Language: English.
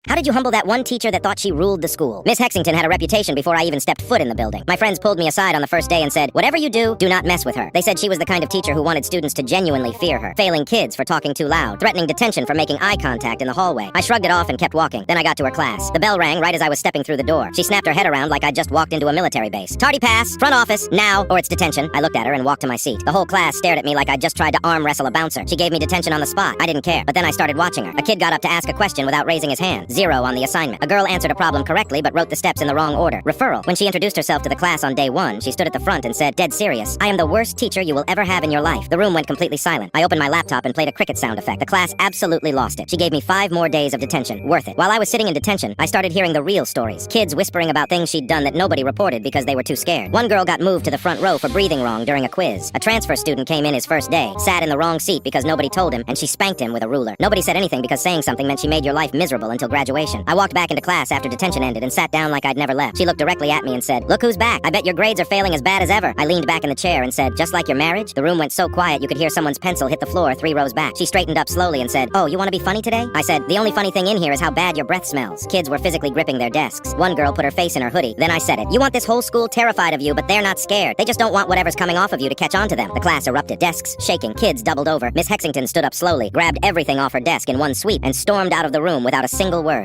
How did you humble that one teacher that thought she ruled the school? Miss Hexington had a reputation before I even stepped foot in the building. My friends pulled me aside on the first day and said, whatever you do, do not mess with her. They said she was the kind of teacher who wanted students to genuinely fear her, failing kids for talking too loud, threatening detention for making eye contact in the hallway. I shrugged it off and kept walking. Then I got to her class. The bell rang right as I was stepping through the door. She snapped her head around like I'd just walked into a military base. Tardy pass, front office, now, or it's detention. I looked at her and walked to my seat. The whole class stared at me like I'd just tried to arm wrestle a bouncer. She gave me detention on the spot. I didn't care, but then I started watching her. A kid got up to ask a question without raising his hand. 0 on the assignment. A girl answered a problem correctly but wrote the steps in the wrong order. Referral. When she introduced herself to the class on day 1, she stood at the front and said, dead serious, I am the worst teacher you will ever have in your life. The room went completely silent. I opened my laptop and played a cricket sound effect. The class absolutely lost it. She gave me 5 more days of detention. Worth it. While I was sitting in detention, I started hearing the real stories. Kids whispering about things she'd done that nobody reported because they were too scared. One girl got moved to the front row for breathing wrong during a quiz. A transfer student came in his first day, sat in the wrong seat because nobody told him, and she spanked him with a ruler. Nobody said anything because saying something meant she made your life miserable until graduation. I walked back into class after detention ended and sat down like I'd never left. She looked directly at me and said, look who's back. I bet your grades are failing as bad as ever. I leaned back in the chair and said, just like your marriage? The room went so quiet you could hear someone's pencil hit the floor 3 rows back. She straightened up slowly and said, oh, you want to be funny today? I said, the only funny thing in here is how bad your breath smells. Kids were physically gripping their desks. One girl put her face in her hoodie. Then I said it. You want this whole school terrified of you, but they're not scared. They just don't want whatever's coming off of you to catch on to them. The class erupted. Desks shaking. Kids doubled over. Miss Hexington stood up slowly, grabbed everything off her desk in one sweep, and stormed out of the room without a single word.